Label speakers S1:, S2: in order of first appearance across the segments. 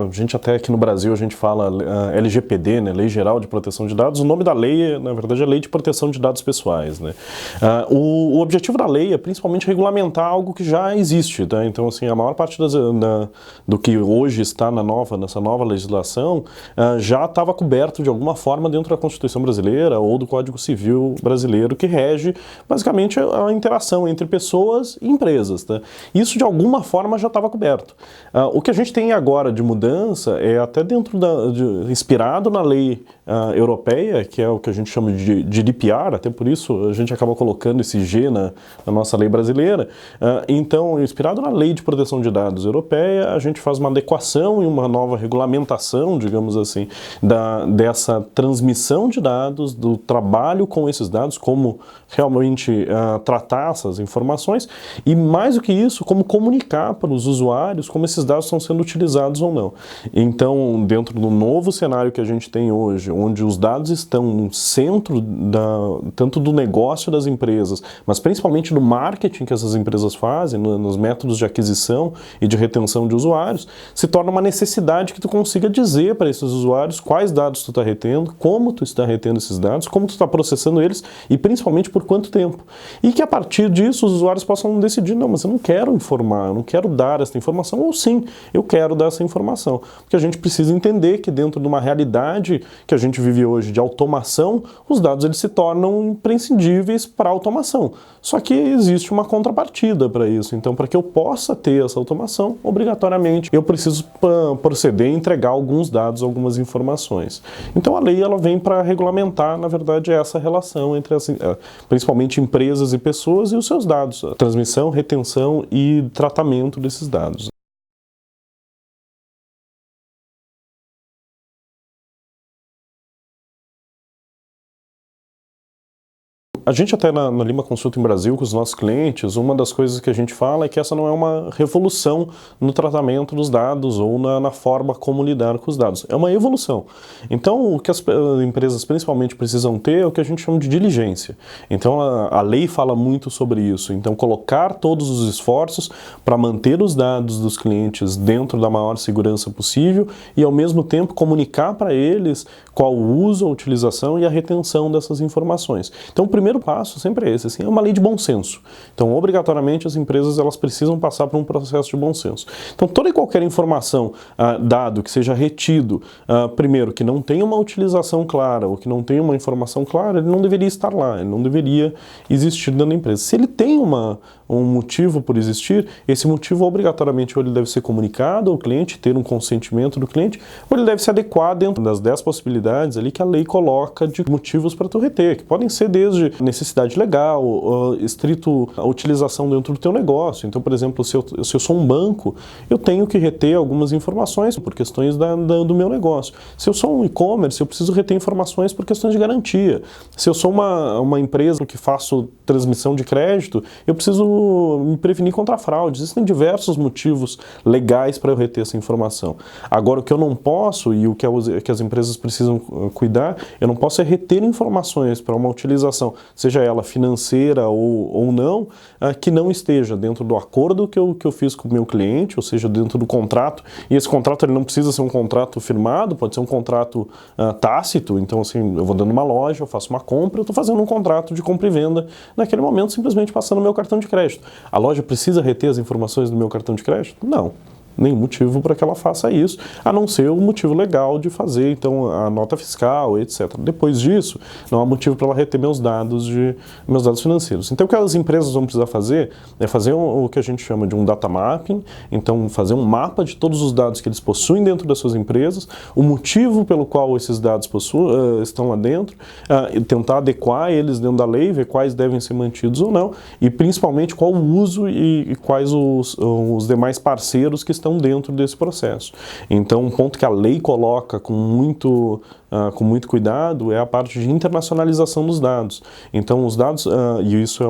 S1: a gente até aqui no Brasil a gente fala LGPD, né, Lei Geral de Proteção de Dados. O nome da lei, na verdade, é Lei de Proteção de Dados Pessoais, né? O objetivo da lei é principalmente regulamentar algo que já existe, tá? Então, assim, a maior parte do que hoje está nessa nova legislação já estava coberto de alguma forma dentro da Constituição brasileira ou do Código Civil brasileiro, que rege basicamente a interação entre pessoas e empresas, tá? Isso de alguma forma já estava coberto. O que a gente tem agora de mudança é até inspirado na lei europeia, que é o que a gente chama de GDPR, até por isso a gente acaba colocando esse G na nossa lei brasileira. Então, inspirado na Lei de Proteção de Dados europeia, a gente faz uma adequação e uma nova regulamentação, digamos assim, dessa transmissão de dados, do trabalho com esses dados, como realmente tratar essas informações e, mais do que isso, como comunicar para os usuários como esses dados estão sendo utilizados ou não. Então, dentro do novo cenário que a gente tem hoje, onde os dados estão no centro tanto do negócio das empresas, mas principalmente do marketing que essas empresas fazem, nos métodos de aquisição e de retenção de usuários, se torna uma necessidade que tu consiga dizer para esses usuários quais dados tu está retendo, como tu está retendo esses dados, como tu está processando eles e principalmente por quanto tempo. E que a partir disso os usuários possam decidir, não, mas eu não quero informar, eu não quero dar essa informação, ou sim, eu quero dar essa informação. Porque a gente precisa entender que dentro de uma realidade que a gente vive hoje de automação, os dados eles se tornam imprescindíveis para a automação. Só que existe uma contrapartida para isso. Então, para que eu possa ter essa automação, obrigatoriamente eu preciso proceder e entregar alguns dados, algumas informações. Então, a lei ela vem para regulamentar, na verdade, essa relação entre principalmente empresas e pessoas e os seus dados, a transmissão, retenção e tratamento desses dados. A gente até na Lima Consulta em Brasil, com os nossos clientes, uma das coisas que a gente fala é que essa não é uma revolução no tratamento dos dados ou na forma como lidar com os dados. É uma evolução. Então, o que as empresas principalmente precisam ter é o que a gente chama de diligência. Então, a lei fala muito sobre isso. Então, colocar todos os esforços para manter os dados dos clientes dentro da maior segurança possível e, ao mesmo tempo, comunicar para eles qual o uso, a utilização e a retenção dessas informações. Então, o primeiro passo sempre é esse, assim, é uma lei de bom senso. Então, obrigatoriamente, as empresas elas precisam passar por um processo de bom senso. Então, toda e qualquer informação, dado que seja retido, primeiro, que não tenha uma utilização clara ou que não tenha uma informação clara, ele não deveria estar lá, ele não deveria existir dentro da empresa. Se ele tem um motivo por existir, esse motivo obrigatoriamente ou ele deve ser comunicado ao cliente, ter um consentimento do cliente, ou ele deve se adequar dentro das 10 possibilidades ali que a lei coloca de motivos para tu reter, que podem ser desde necessidade legal, estrito a utilização dentro do teu negócio. Então, por exemplo, se eu sou um banco, eu tenho que reter algumas informações por questões do meu negócio. Se eu sou um e-commerce, eu preciso reter informações por questões de garantia. Se eu sou uma empresa que faço transmissão de crédito, eu preciso me prevenir contra fraude. Existem diversos motivos legais para eu reter essa informação. Agora, o que eu não posso e o que as empresas precisam cuidar, eu não posso é reter informações para uma utilização, seja ela financeira ou não, que não esteja dentro do acordo que eu fiz com o meu cliente, ou seja, dentro do contrato. E esse contrato ele não precisa ser um contrato firmado, pode ser um contrato tácito. Então, assim, eu vou dando uma loja, eu faço uma compra, eu estou fazendo um contrato de compra e venda naquele momento, simplesmente passando o meu cartão de crédito. A loja precisa reter as informações do meu cartão de crédito? Não. Nenhum motivo para que ela faça isso, a não ser o motivo legal de fazer, então, a nota fiscal, etc. Depois disso, não há motivo para ela reter meus dados financeiros. Então, o que as empresas vão precisar fazer é fazer o que a gente chama de um data mapping, então, fazer um mapa de todos os dados que eles possuem dentro das suas empresas, o motivo pelo qual esses dados estão lá dentro, tentar adequar eles dentro da lei, ver quais devem ser mantidos ou não, e principalmente qual o uso e quais os demais parceiros que estão dentro desse processo. Então, um ponto que a lei coloca com com muito cuidado é a parte de internacionalização dos dados. Então, os dados, e isso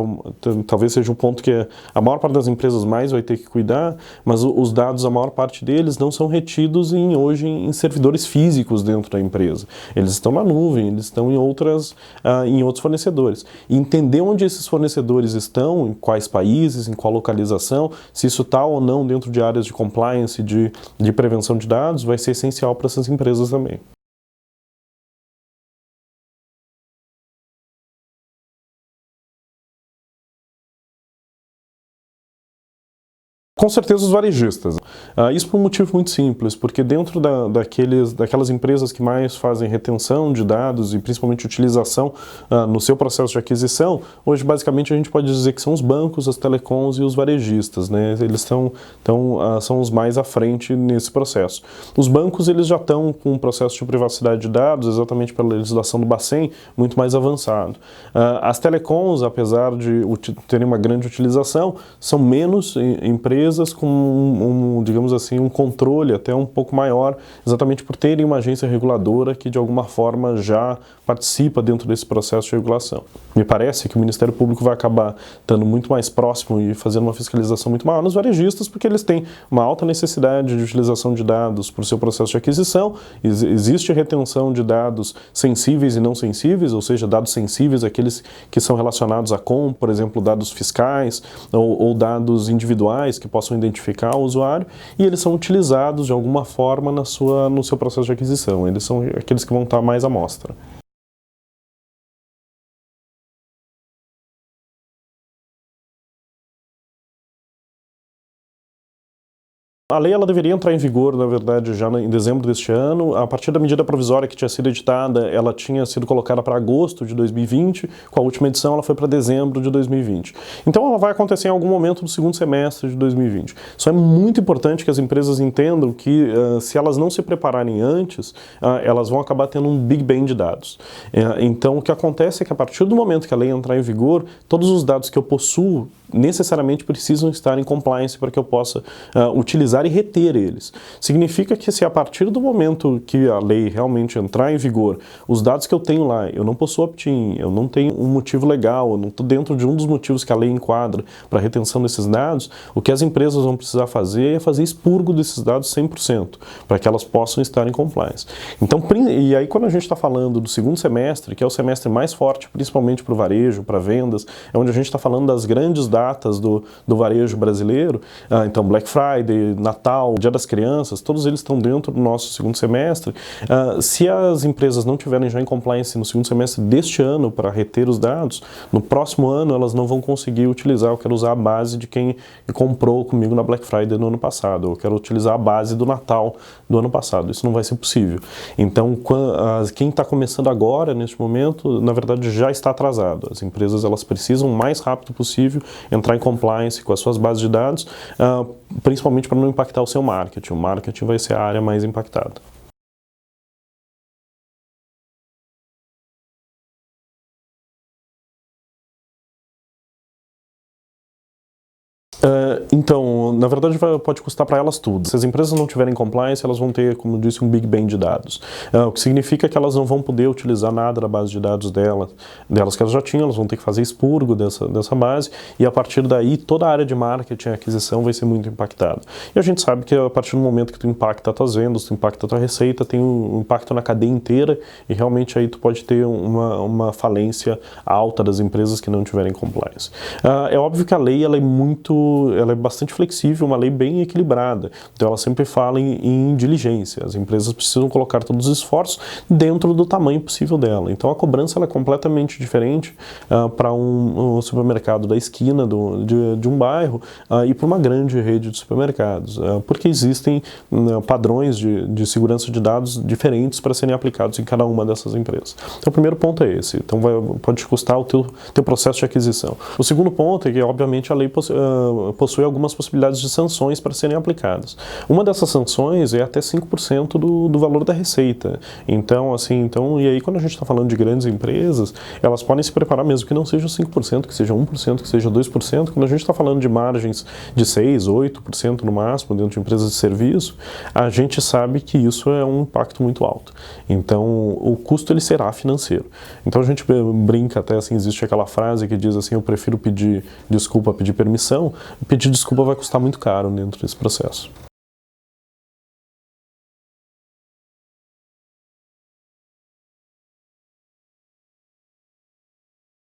S1: talvez seja um ponto que a maior parte das empresas mais vai ter que cuidar, mas os dados, a maior parte deles, não são retidos hoje em servidores físicos dentro da empresa. Eles estão na nuvem, eles estão em outros fornecedores. E entender onde esses fornecedores estão, em quais países, em qual localização, se isso está ou não dentro de áreas de compliance, de prevenção de dados, vai ser essencial para essas empresas também. Com certeza os varejistas. Isso por um motivo muito simples, porque dentro daquelas empresas que mais fazem retenção de dados e principalmente utilização no seu processo de aquisição, hoje basicamente a gente pode dizer que são os bancos, as telecoms e os varejistas, né? Eles são os mais à frente nesse processo. Os bancos eles já estão com um processo de privacidade de dados, exatamente pela legislação do Bacen, muito mais avançado. As telecoms, apesar de terem uma grande utilização, são menos empresas com digamos assim, um controle até um pouco maior, exatamente por terem uma agência reguladora que de alguma forma já participa dentro desse processo de regulação. Me parece que o Ministério Público vai acabar estando muito mais próximo e fazendo uma fiscalização muito maior nos varejistas, porque eles têm uma alta necessidade de utilização de dados para o seu processo de aquisição, existe retenção de dados sensíveis e não sensíveis, ou seja, dados sensíveis, aqueles que são relacionados a por exemplo, dados fiscais ou dados individuais que possam identificar o usuário, e eles são utilizados de alguma forma no seu processo de aquisição. Eles são aqueles que vão estar mais à mostra. A lei ela deveria entrar em vigor, na verdade, já em dezembro deste ano. A partir da medida provisória que tinha sido editada, ela tinha sido colocada para agosto de 2020. Com a última edição, ela foi para dezembro de 2020. Então, ela vai acontecer em algum momento do segundo semestre de 2020. Só é muito importante que as empresas entendam que, se elas não se prepararem antes, elas vão acabar tendo um Big Bang de dados. Então, o que acontece é que, a partir do momento que a lei entrar em vigor, todos os dados que eu possuo necessariamente precisam estar em compliance para que eu possa utilizar e reter eles. Significa que se a partir do momento que a lei realmente entrar em vigor, os dados que eu tenho lá, eu não possuo opt-in, eu não tenho um motivo legal, eu não estou dentro de um dos motivos que a lei enquadra para a retenção desses dados, o que as empresas vão precisar fazer é fazer expurgo desses dados 100%, para que elas possam estar em compliance. Então, e aí quando a gente está falando do segundo semestre, que é o semestre mais forte, principalmente para o varejo, para vendas, é onde a gente está falando das grandes datas do varejo brasileiro, então Black Friday, Natal, Dia das Crianças, todos eles estão dentro do nosso segundo semestre. Se as empresas não tiverem já em compliance no segundo semestre deste ano para reter os dados, no próximo ano elas não vão conseguir utilizar. Eu quero usar a base de quem comprou comigo na Black Friday no ano passado, eu quero utilizar a base do Natal do ano passado. Isso não vai ser possível. Então, quem está começando agora, neste momento, na verdade já está atrasado. As empresas elas precisam o mais rápido possível entrar em compliance com as suas bases de dados, principalmente para não impactar o seu marketing. O marketing vai ser a área mais impactada. Então, na verdade, pode custar para elas tudo. Se as empresas não tiverem compliance, elas vão ter, como eu disse, um Big Bang de dados. O que significa que elas não vão poder utilizar nada da base de dados delas que elas já tinham, elas vão ter que fazer expurgo dessa base, e a partir daí toda a área de marketing e aquisição vai ser muito impactada. E a gente sabe que a partir do momento que tu impacta as tuas vendas, tu impacta a tua receita, tem um impacto na cadeia inteira, e realmente aí tu pode ter uma falência alta das empresas que não tiverem compliance. É óbvio que a lei ela é bastante flexível, uma lei bem equilibrada. Então ela sempre fala em diligência. As empresas precisam colocar todos os esforços dentro do tamanho possível dela. Então a cobrança ela é completamente diferente para um supermercado da esquina de um bairro e para uma grande rede de supermercados, porque existem padrões de segurança de dados diferentes para serem aplicados em cada uma dessas empresas. Então o primeiro ponto é esse. Então pode custar o teu processo de aquisição. O segundo ponto é que obviamente a lei possui algumas possibilidades de sanções para serem aplicadas. Uma dessas sanções é até 5% do valor da receita. Então, e aí quando a gente está falando de grandes empresas, elas podem se preparar mesmo que não seja 5%, que seja 1%, que seja 2%. Quando a gente está falando de margens de 6%, 8% no máximo dentro de empresas de serviço, a gente sabe que isso é um impacto muito alto. Então, o custo ele será financeiro. Então, a gente brinca até assim, existe aquela frase que diz assim, eu prefiro pedir desculpa a pedir permissão. Pedir desculpa vai custar muito caro dentro desse processo.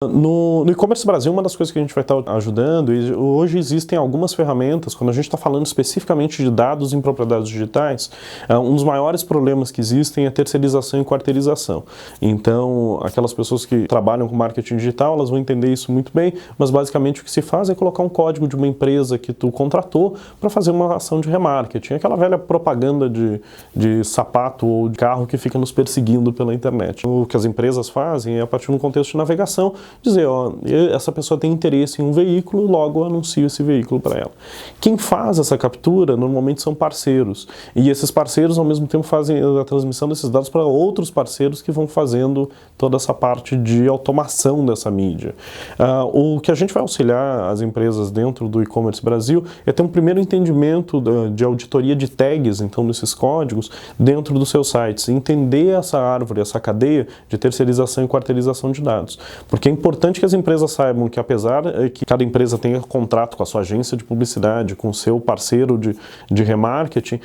S1: No e-commerce Brasil, uma das coisas que a gente vai estar ajudando, e hoje existem algumas ferramentas, quando a gente está falando especificamente de dados em propriedades digitais, um dos maiores problemas que existem é terceirização e quarteirização. Então, aquelas pessoas que trabalham com marketing digital, elas vão entender isso muito bem, mas basicamente o que se faz é colocar um código de uma empresa que tu contratou para fazer uma ação de remarketing, aquela velha propaganda de sapato ou de carro que fica nos perseguindo pela internet. O que as empresas fazem é, a partir de um contexto de navegação, dizer, ó, essa pessoa tem interesse em um veículo, logo eu anuncio esse veículo para ela. Quem faz essa captura normalmente são parceiros, e esses parceiros ao mesmo tempo fazem a transmissão desses dados para outros parceiros que vão fazendo toda essa parte de automação dessa mídia. O que a gente vai auxiliar as empresas dentro do e-commerce Brasil é ter um primeiro entendimento de auditoria de tags, então desses códigos, dentro dos seus sites, entender essa árvore, essa cadeia de terceirização e quarteirização de dados. Porque é importante que as empresas saibam que, apesar que cada empresa tenha contrato com a sua agência de publicidade, com o seu parceiro de remarketing,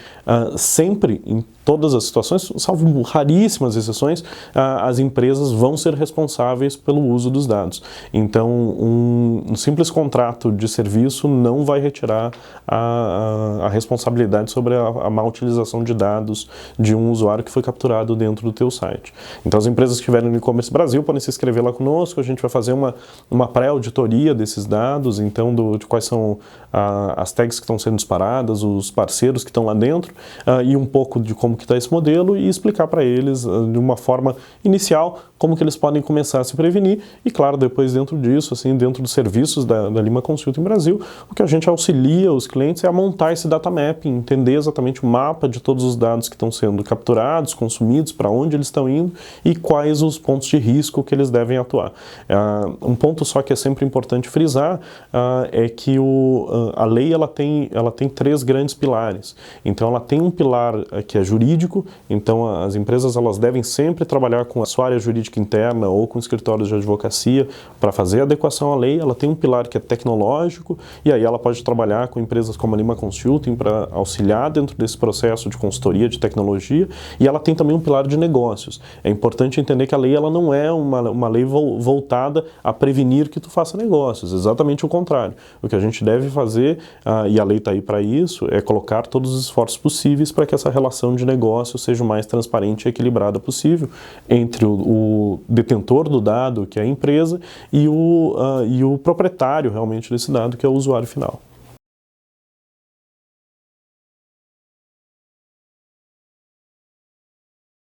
S1: sempre, em todas as situações, salvo raríssimas exceções, as empresas vão ser responsáveis pelo uso dos dados. Então, um simples contrato de serviço não vai retirar a responsabilidade sobre a má utilização de dados de um usuário que foi capturado dentro do teu site. Então, as empresas que estiverem no e-commerce Brasil podem se inscrever lá conosco, a gente vai fazer uma pré-auditoria desses dados, então de quais são as tags que estão sendo disparadas, os parceiros que estão lá dentro, e um pouco de como que está esse modelo, e explicar para eles de uma forma inicial como que eles podem começar a se prevenir, e claro, depois dentro disso, assim, dentro dos serviços da Lima Consulting Brasil, o que a gente auxilia os clientes é a montar esse data mapping, entender exatamente o mapa de todos os dados que estão sendo capturados, consumidos, para onde eles estão indo e quais os pontos de risco que eles devem atuar. Um ponto só que é sempre importante frisar é que a lei ela tem 3 grandes pilares. Então ela tem um pilar que é jurídico, então as empresas elas devem sempre trabalhar com a sua área jurídica interna ou com escritórios de advocacia para fazer a adequação à lei. Ela tem um pilar que é tecnológico, e aí ela pode trabalhar com empresas como a Lima Consulting para auxiliar dentro desse processo de consultoria de tecnologia, e ela tem também um pilar de negócios. É importante entender que a lei ela não é uma lei voltada a prevenir que tu faça negócios, exatamente o contrário. O que a gente deve fazer, e a lei está aí para isso, é colocar todos os esforços possíveis para que essa relação de negócio seja o mais transparente e equilibrada possível entre o detentor do dado, que é a empresa, e o proprietário realmente desse dado, que é o usuário final.